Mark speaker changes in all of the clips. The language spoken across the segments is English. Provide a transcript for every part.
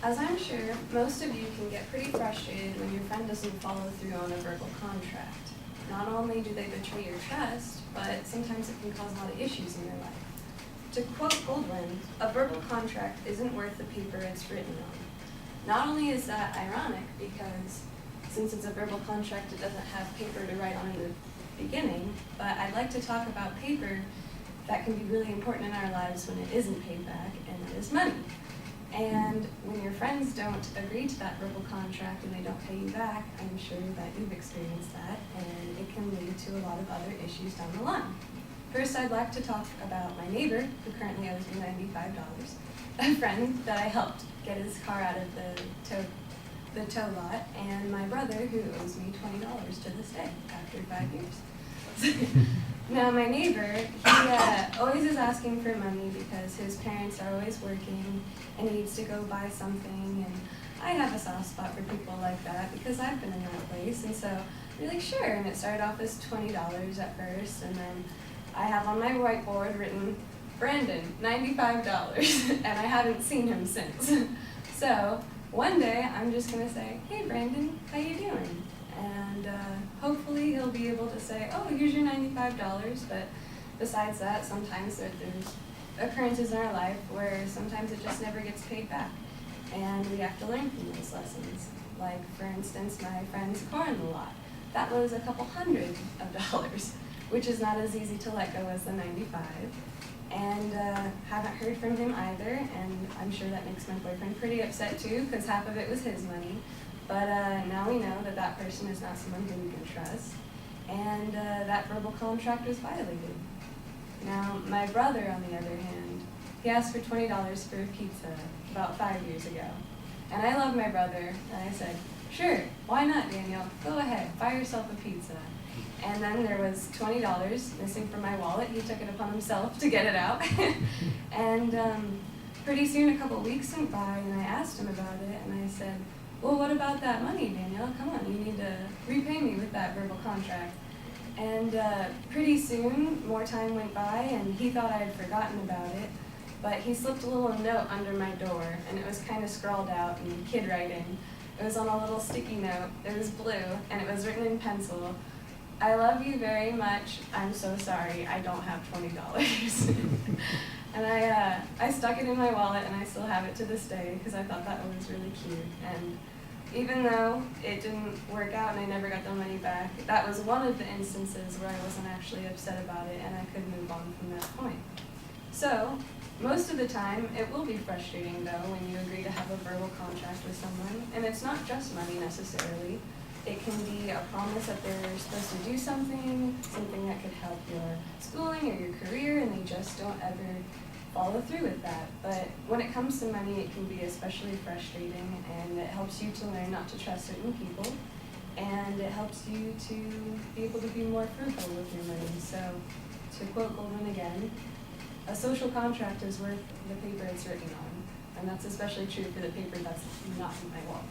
Speaker 1: As I'm sure most of you can get pretty frustrated when your friend doesn't follow through on a verbal contract. Not only do they betray your trust, but sometimes it can cause a lot of issues in your life. To quote Goldwyn, a verbal contract isn't worth the paper it's written on. Not only is that ironic because since it's a verbal contract, it doesn't have paper to write on in the beginning, but I'd like to talk about paper that can be really important in our lives when it isn't paid back, and that is money. And when your friends don't agree to that verbal contract and they don't pay you back, I'm sure that you've experienced that, and it can lead to a lot of other issues down the line. First, I'd like to talk about my neighbor, who currently owes me $95, a friend that I helped get his car out of the tow lot, and my brother, who owes me $20 to this day after 5 years. Now, my neighbor, he always is asking for money because his parents are always working and he needs to go buy something, and I have a soft spot for people like that because I've been in that place, and so we're like, sure, and it started off as $20 at first, and then I have on my whiteboard written, Brandon, $95, and I haven't seen him since. So one day, I'm just gonna say, hey Brandon, how you doing? And hopefully he'll be able to say, oh, here's your $95, but besides that, sometimes there's occurrences in our life where sometimes it just never gets paid back, and we have to learn from those lessons. Like, for instance, my friend's car in the lot. That was a couple $100, which is not as easy to let go as the 95. And haven't heard from him either, and I'm sure that makes my boyfriend pretty upset too, because half of it was his money. But now we know that that person is not someone who we can trust, and that verbal contract was violated. Now, my brother, on the other hand, he asked for $20 for a pizza about 5 years ago. And I love my brother, and I said, sure, why not, Daniel? Go ahead, buy yourself a pizza. And then there was $20 missing from my wallet. He took it upon himself to get it out. And pretty soon, a couple weeks went by, and I asked him about it, and I said, well, what about that money, Daniel? Come on, you need to repay me with that verbal contract. And pretty soon, more time went by, and he thought I had forgotten about it, but he slipped a little note under my door, and it was kind of scrawled out in kid writing. It was on a little sticky note. It was blue, and it was written in pencil. I love you very much. I'm so sorry. I don't have $20. And I stuck it in my wallet, and I still have it to this day because I thought that was really cute. And even though it didn't work out and I never got the money back, that was one of the instances where I wasn't actually upset about it, and I could move on from that point. So, most of the time, it will be frustrating, though, when you agree to have a verbal contract with someone. And it's not just money, necessarily. It can be a promise that they're supposed to do something that could help your schooling or your career, and they just don't ever follow through with that. But when it comes to money, it can be especially frustrating, and it helps you to learn not to trust certain people, and it helps you to be able to be more frugal with your money. So, to quote Goldwyn again, a social contract is worth the paper it's written on, and that's especially true for the paper that's not in my wallet.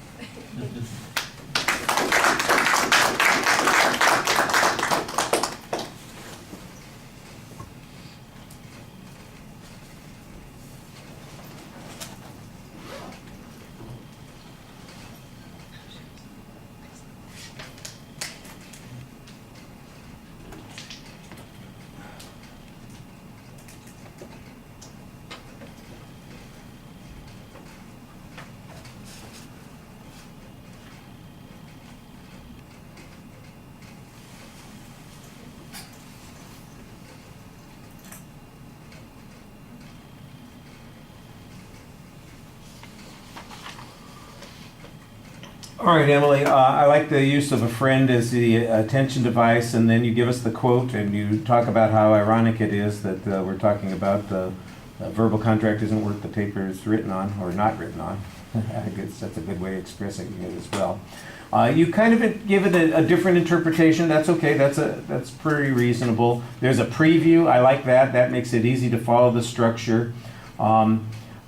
Speaker 2: All right, Emily, I like the use of a friend as the attention device, and then you give us the quote and you talk about how ironic it is that we're talking about the verbal contract isn't worth the paper it's written on, or not written on. I guess that's a good way of expressing it as well. You kind of give it a different interpretation. That's okay. That's pretty reasonable. There's a preview. I like that. That makes it easy to follow the structure.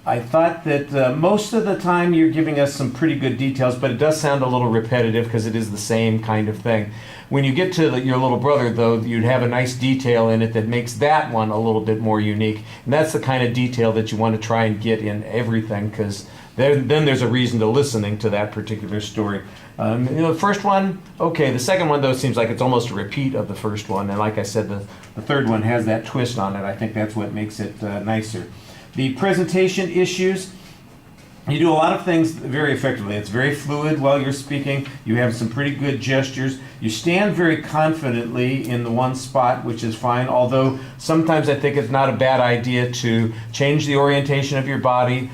Speaker 2: I thought that most of the time you're giving us some pretty good details, but it does sound a little repetitive because it is the same kind of thing. When you get to your little brother, though, you'd have a nice detail in it that makes that one a little bit more unique. And that's the kind of detail that you want to try and get in everything, because then there's a reason to listening to that particular story. The first one, okay. The second one, though, seems like it's almost a repeat of the first one. And like I said, the third one has that twist on it. I think that's what makes it nicer. The presentation issues, you do a lot of things very effectively. It's very fluid while you're speaking. You have some pretty good gestures. You stand very confidently in the one spot, which is fine, although sometimes I think it's not a bad idea to change the orientation of your body,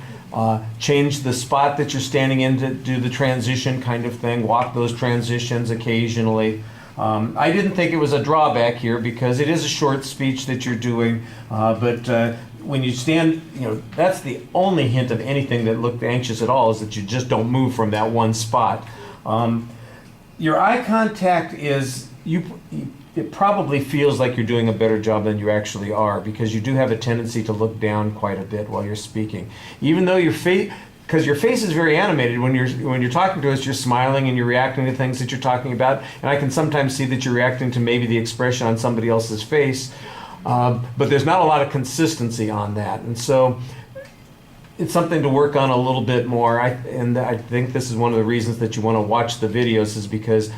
Speaker 2: change the spot that you're standing in to do the transition kind of thing, walk those transitions occasionally. I didn't think it was a drawback here because it is a short speech that you're doing, but when you stand, that's the only hint of anything that looked anxious at all, is that you just don't move from that one spot. Your eye contact is, it probably feels like you're doing a better job than you actually are, because you do have a tendency to look down quite a bit while you're speaking. Even though because your face is very animated when you're talking to us, you're smiling and you're reacting to things that you're talking about, and I can sometimes see that you're reacting to maybe the expression on somebody else's face. But there's not a lot of consistency on that, and so it's something to work on a little bit more. And I think this is one of the reasons that you want to watch the videos, is because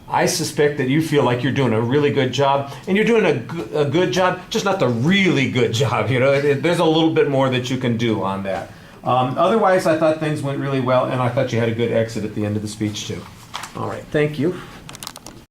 Speaker 2: I suspect that you feel like you're doing a really good job, and you're doing a good job, just not the really good job. There's a little bit more that you can do on that. Otherwise, I thought things went really well, and I thought you had a good exit at the end of the speech too. All right, thank you.